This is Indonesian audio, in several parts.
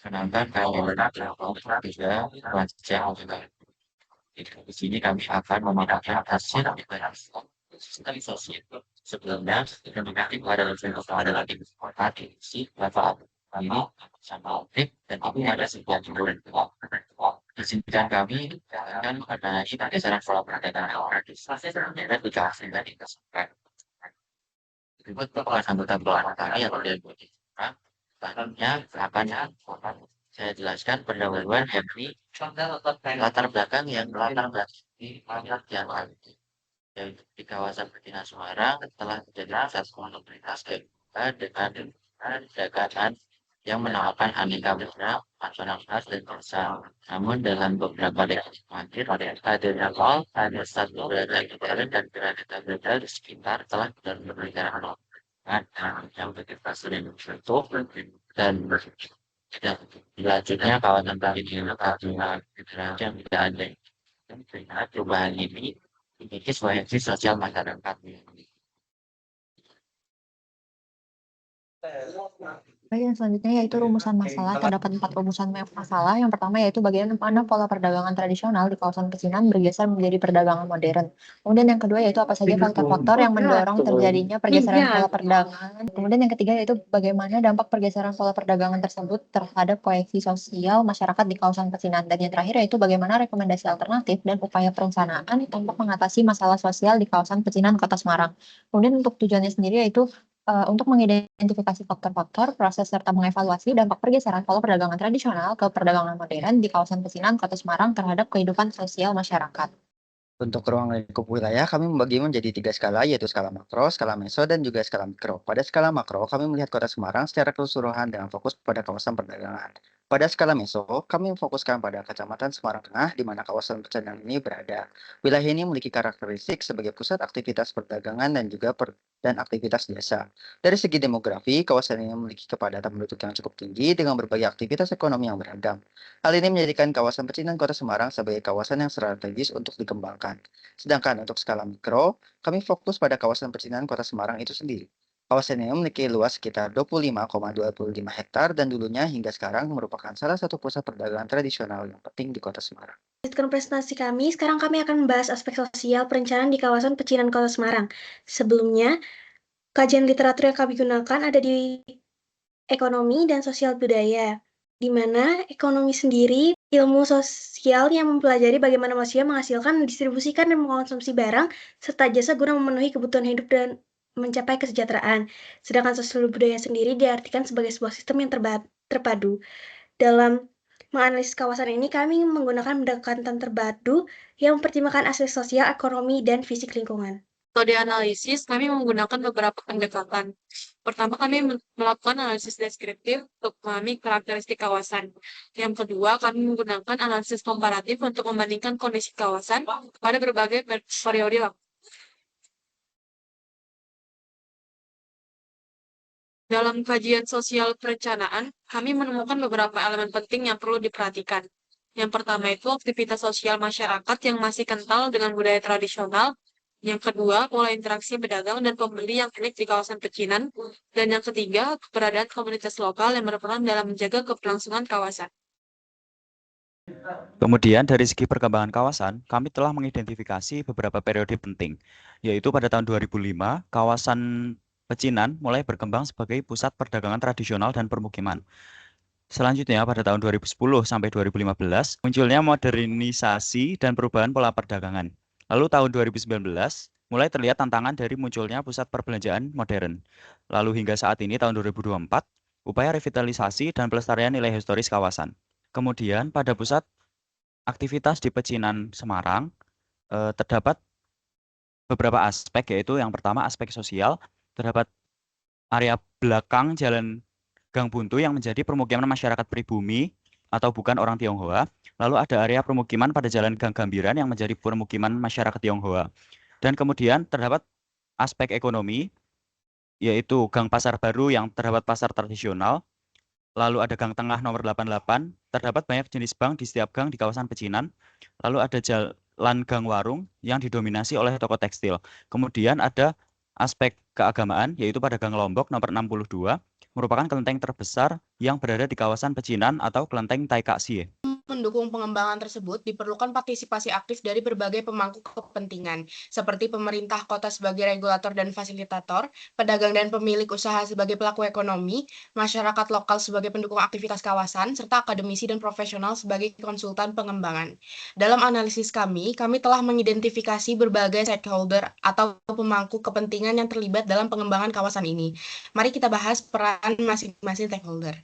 menambah karyawan kelompok 3 wajah juga. Di sini kami akan memindahkan hasil dari sistem sosial. Sebelumnya, kami pada lagi si bapak ini sama aktif dan ini ada sebuah judul kesimpulan kami akan pada pergeseran pola perdagangan dan dikasih dari kesempat. Berikut beberapa anggota belakang kami yang sudah dibuat. Bahannya, akannya, saya jelaskan pendahuluan yakni latar belakang yang yang yaitu di kawasan Betina Semarang telah menjadi pusat komunitas kedua dengan perdagangan yang menawarkan aneka produk nasional khas dan bersama. Namun dalam beberapa dekade terakhir, ada awal, ada satu beragam modern dan beragam model di sekitar telah benar-benar yang begitu sering tertutup dan tidak selanjutnya kawasan ini karena yang tidak ada perubahan ini memiliki proyeksi sosial masyarakat. Baik, yang selanjutnya yaitu rumusan masalah. Terdapat 4 rumusan masalah. Yang pertama yaitu bagaimana pola perdagangan tradisional di kawasan pecinan bergeser menjadi perdagangan modern. Kemudian yang kedua yaitu apa saja faktor-faktor yang mendorong terjadinya pergeseran pola perdagangan. Kemudian yang ketiga yaitu bagaimana dampak pergeseran pola perdagangan tersebut terhadap koheksi sosial masyarakat di kawasan pecinan. Dan yang terakhir yaitu bagaimana rekomendasi alternatif dan upaya perencanaan untuk mengatasi masalah sosial di kawasan pecinan Kota Semarang. Kemudian untuk tujuannya sendiri yaitu untuk mengidentifikasi faktor-faktor, proses serta mengevaluasi dampak pergeseran pola perdagangan tradisional ke perdagangan modern di kawasan pecinan Kota Semarang terhadap kehidupan sosial masyarakat. Untuk ruang lingkup wilayah, kami membagi menjadi 3 skala, yaitu skala makro, skala meso, dan juga skala mikro. Pada skala makro, kami melihat Kota Semarang secara keseluruhan dengan fokus pada kawasan perdagangan. Pada skala meso, kami memfokuskan pada Kecamatan Semarang Tengah, di mana kawasan pecinan ini berada. Wilayah ini memiliki karakteristik sebagai pusat aktivitas perdagangan dan juga aktivitas jasa. Dari segi demografi, kawasan ini memiliki kepadatan penduduk yang cukup tinggi dengan berbagai aktivitas ekonomi yang beragam. Hal ini menjadikan kawasan pecinan Kota Semarang sebagai kawasan yang strategis untuk dikembangkan. Sedangkan untuk skala mikro, kami fokus pada kawasan pecinan Kota Semarang itu sendiri. Kawasan ini memiliki luas sekitar 25,25 hektar dan dulunya hingga sekarang merupakan salah satu pusat perdagangan tradisional yang penting di Kota Semarang. Lanjutkan presentasi kami, sekarang kami akan membahas aspek sosial perencanaan di kawasan pecinan Kota Semarang. Sebelumnya, kajian literatur yang kami gunakan ada di ekonomi dan sosial budaya, di mana ekonomi sendiri ilmu sosial yang mempelajari bagaimana manusia menghasilkan, mendistribusikan, dan mengkonsumsi barang serta jasa guna memenuhi kebutuhan hidup dan mencapai kesejahteraan. Sedangkan sosial budaya sendiri diartikan sebagai sebuah sistem yang terpadu. Dalam menganalisis kawasan ini, kami menggunakan pendekatan terpadu yang mempertimbangkan aspek sosial, ekonomi, dan fisik lingkungan. Metode analisis, kami menggunakan beberapa pendekatan. Pertama, kami melakukan analisis deskriptif untuk memahami karakteristik kawasan. Yang kedua, kami menggunakan analisis komparatif untuk membandingkan kondisi kawasan pada berbagai periode waktu. Dalam kajian sosial perencanaan, kami menemukan beberapa elemen penting yang perlu diperhatikan. Yang pertama itu aktivitas sosial masyarakat yang masih kental dengan budaya tradisional. Yang kedua, pola interaksi pedagang dan pembeli yang unik di kawasan pecinan. Dan yang ketiga, keberadaan komunitas lokal yang berperan dalam menjaga keberlangsungan kawasan. Kemudian dari segi perkembangan kawasan, kami telah mengidentifikasi beberapa periode penting, yaitu pada tahun 2005, kawasan Pecinan mulai berkembang sebagai pusat perdagangan tradisional dan permukiman. Selanjutnya, pada tahun 2010 sampai 2015, munculnya modernisasi dan perubahan pola perdagangan. Lalu tahun 2019, mulai terlihat tantangan dari munculnya pusat perbelanjaan modern. Lalu hingga saat ini, tahun 2024, upaya revitalisasi dan pelestarian nilai historis kawasan. Kemudian, pada pusat aktivitas di Pecinan Semarang, terdapat beberapa aspek, yaitu yang pertama aspek sosial. Terdapat area belakang Jalan Gang Buntu yang menjadi permukiman masyarakat pribumi atau bukan orang Tionghoa. Lalu ada area permukiman pada Jalan Gang Gambiran yang menjadi permukiman masyarakat Tionghoa. Dan kemudian terdapat aspek ekonomi, yaitu Gang Pasar Baru yang terdapat pasar tradisional. Lalu ada Gang Tengah nomor 88, terdapat banyak jenis bank di setiap gang di kawasan Pecinan. Lalu ada Jalan Gang Warung yang didominasi oleh toko tekstil. Kemudian ada aspek keagamaan, yaitu pada Gang Lombok nomor 62, merupakan kelenteng terbesar yang berada di kawasan pecinan atau kelenteng Taikaxie. Mendukung pengembangan tersebut diperlukan partisipasi aktif dari berbagai pemangku kepentingan, seperti pemerintah kota sebagai regulator dan fasilitator, pedagang dan pemilik usaha sebagai pelaku ekonomi, masyarakat lokal sebagai pendukung aktivitas kawasan, serta akademisi dan profesional sebagai konsultan pengembangan. Dalam analisis kami telah mengidentifikasi berbagai stakeholder atau pemangku kepentingan yang terlibat dalam pengembangan kawasan ini. Mari kita bahas peran masing-masing stakeholder.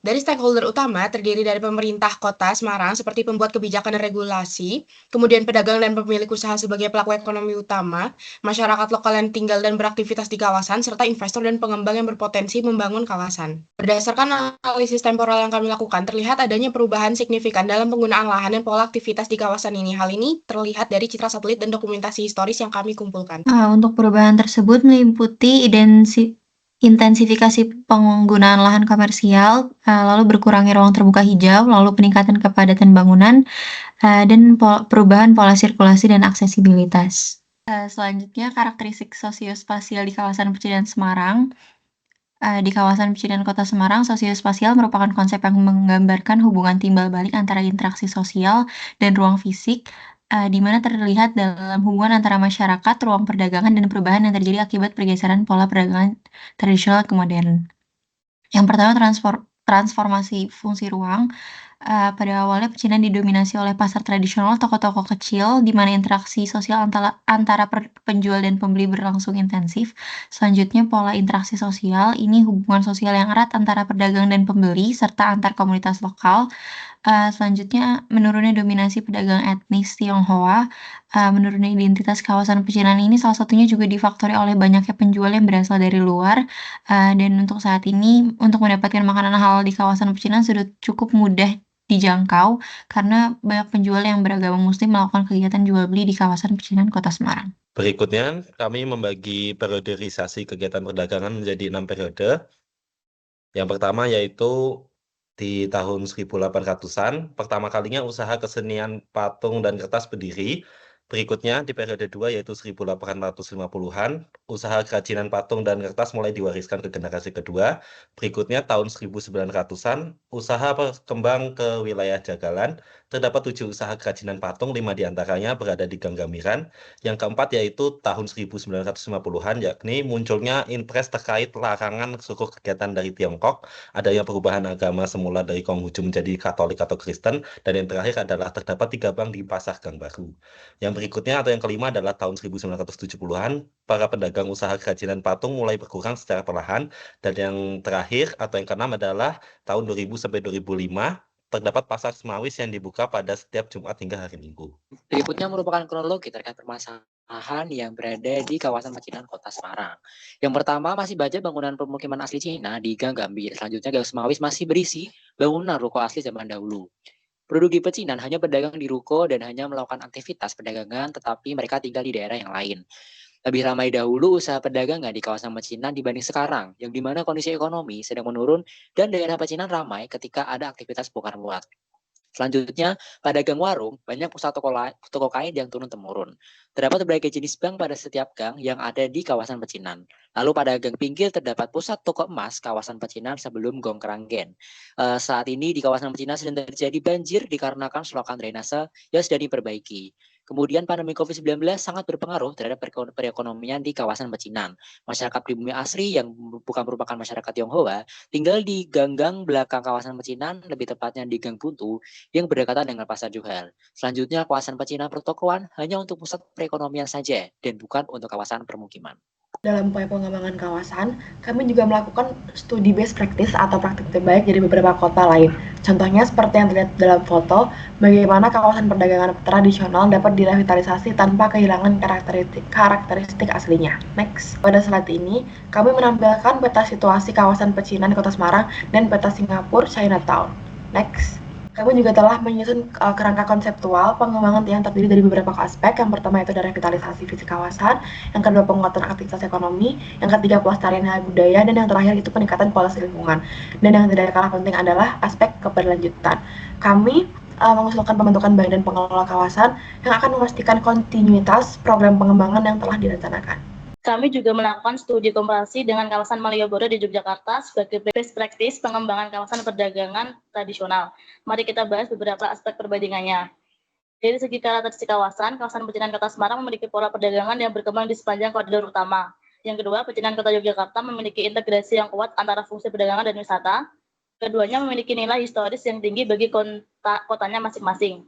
Dari stakeholder utama terdiri dari pemerintah kota Semarang seperti pembuat kebijakan dan regulasi, kemudian pedagang dan pemilik usaha sebagai pelaku ekonomi utama, masyarakat lokal yang tinggal dan beraktivitas di kawasan, serta investor dan pengembang yang berpotensi membangun kawasan. Berdasarkan analisis temporal yang kami lakukan, terlihat adanya perubahan signifikan dalam penggunaan lahan dan pola aktivitas di kawasan ini. Hal ini terlihat dari citra satelit dan dokumentasi historis yang kami kumpulkan. Untuk perubahan tersebut meliputi intensifikasi penggunaan lahan komersial, lalu berkurangnya ruang terbuka hijau, lalu peningkatan kepadatan bangunan, dan perubahan pola sirkulasi dan aksesibilitas. Selanjutnya, karakteristik sosiospasial di kawasan pecinan Semarang. Di kawasan pecinan Kota Semarang, sosiospasial merupakan konsep yang menggambarkan hubungan timbal balik antara interaksi sosial dan ruang fisik, di mana terlihat dalam hubungan antara masyarakat, ruang perdagangan, dan perubahan yang terjadi akibat pergeseran pola perdagangan tradisional ke modern. Yang pertama, transformasi fungsi ruang. Pada awalnya pecinan didominasi oleh pasar tradisional, toko-toko kecil, di mana interaksi sosial antara penjual dan pembeli berlangsung intensif. Selanjutnya, pola interaksi sosial, ini hubungan sosial yang erat antara pedagang dan pembeli, serta antar komunitas lokal. Selanjutnya, menurunnya dominasi pedagang etnis Tionghoa. Menurunnya identitas kawasan pecinan ini salah satunya juga difaktori oleh banyaknya penjual yang berasal dari luar. Dan untuk saat ini, untuk mendapatkan makanan halal di kawasan pecinan sudah cukup mudah dijangkau karena banyak penjual yang beragama muslim melakukan kegiatan jual beli di kawasan pecinan Kota Semarang. Berikutnya, kami membagi periodisasi kegiatan perdagangan menjadi 6 periode. Yang pertama yaitu di tahun 1800-an, pertama kalinya usaha kesenian patung dan kertas berdiri. Berikutnya di periode 2 yaitu 1850-an, usaha kerajinan patung dan kertas mulai diwariskan ke generasi kedua. Berikutnya tahun 1900-an, usaha berkembang ke wilayah Jagalan. Terdapat 7 usaha kerajinan patung, 5 diantaranya berada di Gang Gamiran. Yang keempat yaitu tahun 1950-an, yakni munculnya impres terkait larangan seluruh kegiatan dari Tiongkok, adanya perubahan agama semula dari Konghucu menjadi Katolik atau Kristen, dan yang terakhir adalah terdapat 3 bank di Pasar Gang Baru. Yang berikutnya atau yang kelima adalah tahun 1970-an, para pedagang usaha kerajinan patung mulai berkurang secara perlahan, dan yang terakhir atau yang keenam adalah tahun 2000 sampai 2005, terdapat pasar Semawis yang dibuka pada setiap Jumat hingga hari Minggu. Berikutnya merupakan kronologi terkait permasalahan yang berada di kawasan pecinan Kota Semarang. Yang pertama, masih banyak bangunan pemukiman asli Cina di Gang Gambir. Selanjutnya, Gang Semawis masih berisi bangunan ruko asli zaman dahulu. Penduduk di pecinan hanya berdagang di ruko dan hanya melakukan aktivitas perdagangan, tetapi mereka tinggal di daerah yang lain. Lebih ramai dahulu usaha perdagangan di kawasan pecinan dibanding sekarang, yang dimana kondisi ekonomi sedang menurun dan daerah pecinan ramai ketika ada aktivitas bongkar muat. Selanjutnya, pada gang warung, banyak usaha toko kain yang turun-temurun. Terdapat berbagai jenis bank pada setiap gang yang ada di kawasan pecinan. Lalu pada gang pinggir terdapat pusat toko emas kawasan pecinan sebelum Gong Keranggen. Saat ini di kawasan pecinan sedang terjadi banjir dikarenakan selokan drainase yang sedang diperbaiki. Kemudian pandemi COVID-19 sangat berpengaruh terhadap perekonomian di kawasan pecinan. Masyarakat pribumi asli yang bukan merupakan masyarakat Tionghoa tinggal di gang-gang belakang kawasan pecinan, lebih tepatnya di Gang Buntu yang berdekatan dengan Pasar Juhel. Selanjutnya kawasan pecinan pertokoan hanya untuk pusat perekonomian saja dan bukan untuk kawasan permukiman. Dalam upaya pengembangan kawasan, kami juga melakukan studi best practice atau praktik terbaik dari beberapa kota lain. Contohnya seperti yang terlihat dalam foto, bagaimana kawasan perdagangan tradisional dapat direvitalisasi tanpa kehilangan karakteristik aslinya. Next, pada slide ini, kami menampilkan peta situasi kawasan pecinan Kota Semarang dan peta Singapura Chinatown. Next. Kami juga telah menyusun kerangka konseptual pengembangan yang terdiri dari beberapa aspek. Yang pertama itu ada revitalisasi fisik kawasan, yang kedua penguatan aktivitas ekonomi, yang ketiga pelestarian nilai budaya, dan yang terakhir itu peningkatan kualitas lingkungan. Dan yang tidak kalah penting adalah aspek keberlanjutan. Kami mengusulkan pembentukan badan pengelola kawasan yang akan memastikan kontinuitas program pengembangan yang telah direncanakan. Kami juga melakukan studi komparasi dengan kawasan Malioboro di Yogyakarta sebagai best practice pengembangan kawasan perdagangan tradisional. Mari kita bahas beberapa aspek perbandingannya. Dari segi karakteristik kawasan pecinan Kota Semarang memiliki pola perdagangan yang berkembang di sepanjang koridor utama. Yang kedua, pecinan Kota Yogyakarta memiliki integrasi yang kuat antara fungsi perdagangan dan wisata. Keduanya memiliki nilai historis yang tinggi bagi kotanya masing-masing.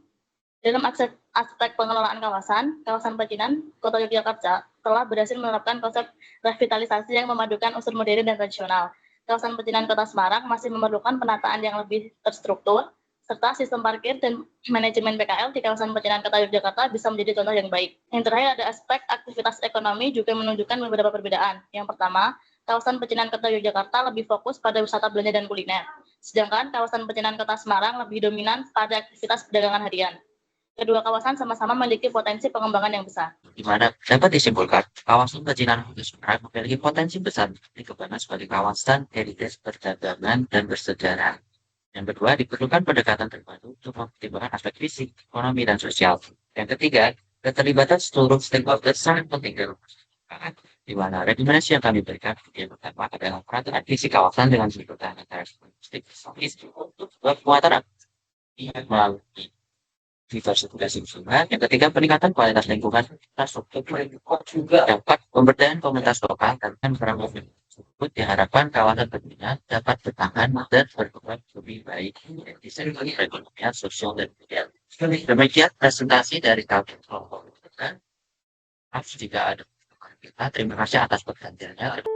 Dalam aspek pengelolaan kawasan pecinan Kota Yogyakarta telah berhasil menerapkan konsep revitalisasi yang memadukan unsur modern dan tradisional. Kawasan pecinan Kota Semarang masih memerlukan penataan yang lebih terstruktur, serta sistem parkir dan manajemen PKL di kawasan pecinan Kota Yogyakarta bisa menjadi contoh yang baik. Yang terakhir ada aspek aktivitas ekonomi juga menunjukkan beberapa perbedaan. Yang pertama, kawasan pecinan Kota Yogyakarta lebih fokus pada wisata belanja dan kuliner, sedangkan kawasan pecinan Kota Semarang lebih dominan pada aktivitas perdagangan harian. Kedua kawasan sama-sama memiliki potensi pengembangan yang besar. Di mana dapat disimpulkan, kawasan pecinan Kota Semarang memiliki potensi besar dikembangkan sebagai kawasan heritage perdagangan dan bersejarah. Yang kedua, diperlukan pendekatan terpadu untuk mempertimbangkan aspek fisik, ekonomi, dan sosial. Yang ketiga, keterlibatan seluruh stakeholder sangat penting dalam perkembangan, di mana rekomendasi yang kami berikan yang pertama adalah peraturan visi kawasan dengan pertahanan antara stakeholder untuk penguatan melalui diversifikasi sungai. Yang ketiga, peningkatan kualitas lingkungan infrastruktur juga dapat pemberdayaan komunitas lokal dan peran tersebut diharapkan kawasan pecinan dapat bertahan dan berkembang lebih baik di sektor perekonomian, sosial, dan budaya. Demikian presentasi dari kami kelompok kita. Jika ada kita, terima kasih atas perhatiannya.